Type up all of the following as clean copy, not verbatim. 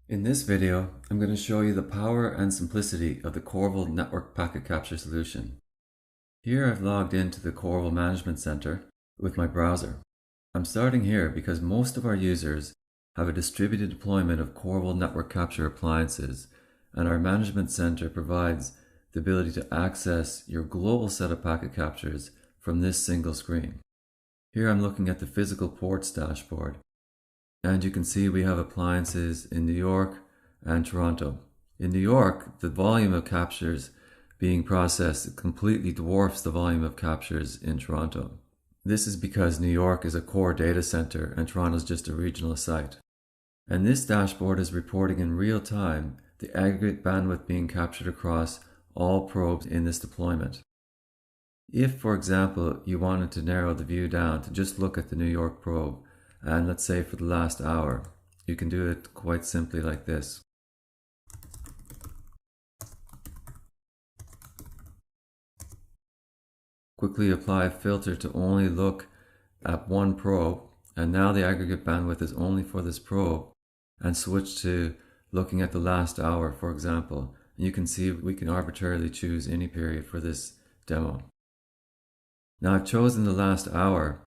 In this video, I'm going to show you the power and simplicity of the Corvil Network Packet Capture solution. Here I've logged into the Corvil Management Center with my browser. I'm starting here because most of our users have a distributed deployment of Corvil Network Capture appliances, and our Management Center provides the ability to access your global set of packet captures from this single screen. Here I'm looking at the physical ports dashboard. And you can see we have appliances in New York and Toronto. In New York, the volume of captures being processed completely dwarfs the volume of captures in Toronto. This is because New York is a core data center and Toronto is just a regional site. And this dashboard is reporting in real time the aggregate bandwidth being captured across all probes in this deployment. If, for example, you wanted to narrow the view down to just look at the New York probe, and let's say for the last hour, you can do it quite simply like this. Quickly apply a filter to only look at one probe, and now the aggregate bandwidth is only for this probe, and switch to looking at the last hour, for example. And you can see we can arbitrarily choose any period for this demo. Now I've chosen the last hour,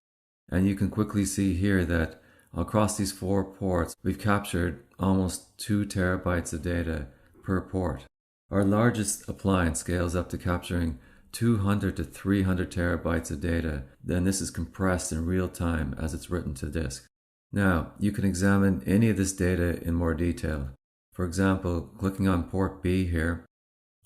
and you can quickly see here that across these 4 ports, we've captured almost 2 terabytes of data per port. Our largest appliance scales up to capturing 200 to 300 terabytes of data. Then this is compressed in real time as it's written to disk. Now, you can examine any of this data in more detail. For example, clicking on port B here,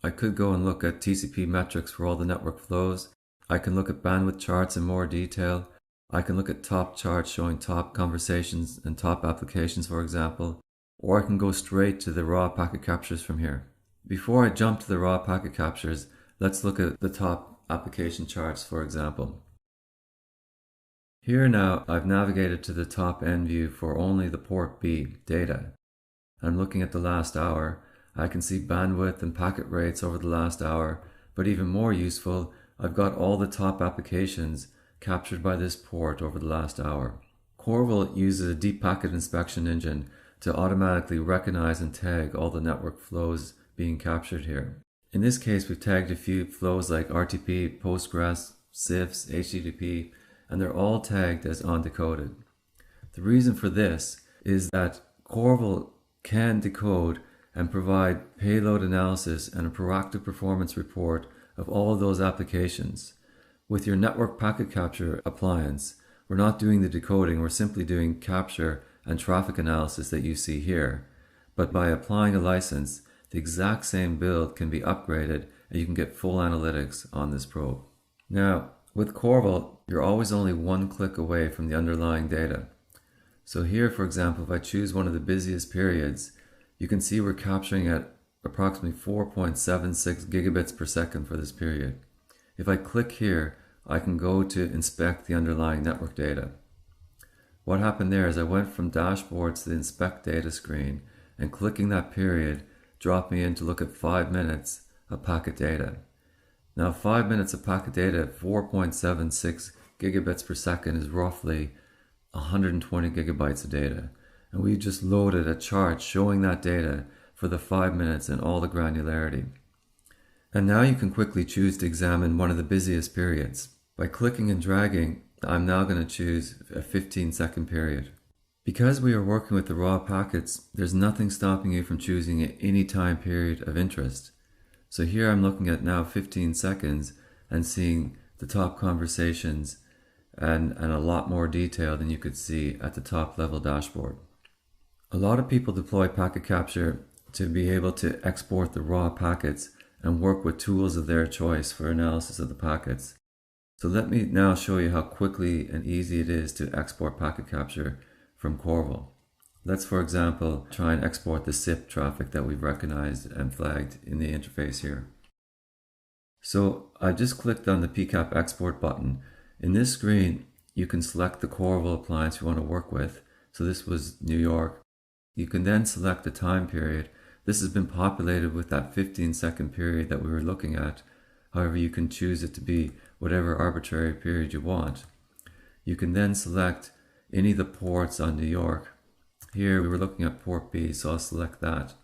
I could go and look at TCP metrics for all the network flows. I can look at bandwidth charts in more detail. I can look at top charts showing top conversations and top applications, for example, or I can go straight to the raw packet captures from here. Before I jump to the raw packet captures, let's look at the top application charts, for example. Here now, I've navigated to the top end view for only the port B data. I'm looking at the last hour. I can see bandwidth and packet rates over the last hour, but even more useful, I've got all the top applications captured by this port over the last hour. Corvil uses a deep packet inspection engine to automatically recognize and tag all the network flows being captured here. In this case, we've tagged a few flows like RTP, Postgres, CIFS, HTTP, and they're all tagged as undecoded. The reason for this is that Corvil can decode and provide payload analysis and a proactive performance report of all of those applications. With your network packet capture appliance, we're not doing the decoding, we're simply doing capture and traffic analysis that you see here. But by applying a license, the exact same build can be upgraded and you can get full analytics on this probe. Now, with Corvil, you're always only one click away from the underlying data. So here, for example, if I choose one of the busiest periods, you can see we're capturing at approximately 4.76 gigabits per second for this period. If I click here, I can go to inspect the underlying network data. What happened there is I went from dashboards to the inspect data screen, and clicking that period dropped me in to look at 5 minutes of packet data. Now 5 minutes of packet data at 4.76 gigabits per second is roughly 120 gigabytes of data. And we just loaded a chart showing that data for the 5 minutes and all the granularity. And now you can quickly choose to examine one of the busiest periods. By clicking and dragging, I'm now going to choose a 15-second period. Because we are working with the raw packets, there's nothing stopping you from choosing any time period of interest. So here I'm looking at now 15 seconds and seeing the top conversations and a lot more detail than you could see at the top level dashboard. A lot of people deploy packet capture to be able to export the raw packets and work with tools of their choice for analysis of the packets. So let me now show you how quickly and easy it is to export packet capture from Corvil. Let's, for example, try and export the SIP traffic that we've recognized and flagged in the interface here. So I just clicked on the PCAP export button. In this screen, you can select the Corvil appliance you want to work with. So this was New York. You can then select the time period. This has been populated with that 15-second period that we were looking at. However, you can choose it to be whatever arbitrary period you want. You can then select any of the ports on New York Here we were looking at port B, so I'll select that.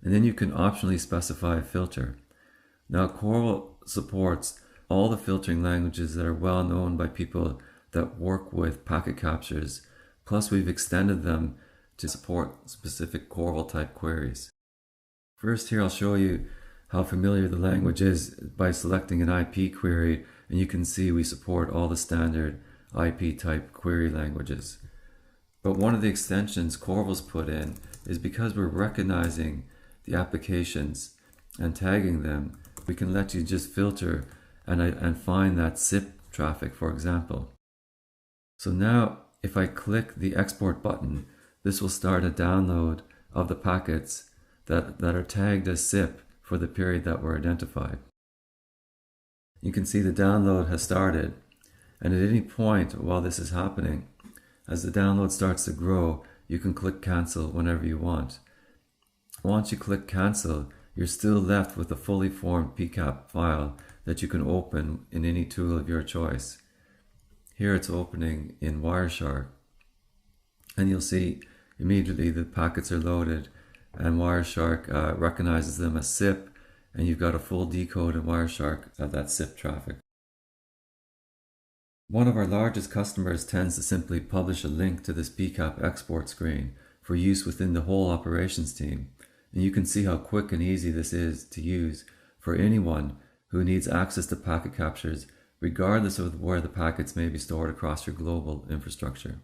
And then you can optionally specify a filter. Now Corvil supports all the filtering languages that are well known by people that work with packet captures, plus we've extended them to support specific Corvil type queries. First here I'll show you how familiar the language is by selecting an IP query, and you can see we support all the standard IP type query languages. But one of the extensions Corvil's put in is because we're recognizing the applications and tagging them, we can let you just filter and find that zip traffic, for example. So now if I click the export button, this will start a download of the packets that are tagged as zip for the period that were identified. You can see the download has started, and at any point while this is happening, as the download starts to grow, you can click cancel whenever you want. Once you click cancel, you're still left with a fully formed PCAP file that you can open in any tool of your choice. Here it's opening in Wireshark, and you'll see immediately the packets are loaded and Wireshark recognizes them as zip, and you've got a full decode in Wireshark of that zip traffic. One of our largest customers tends to simply publish a link to this PCAP export screen for use within the whole operations team, and you can see how quick and easy this is to use for anyone who needs access to packet captures regardless of where the packets may be stored across your global infrastructure.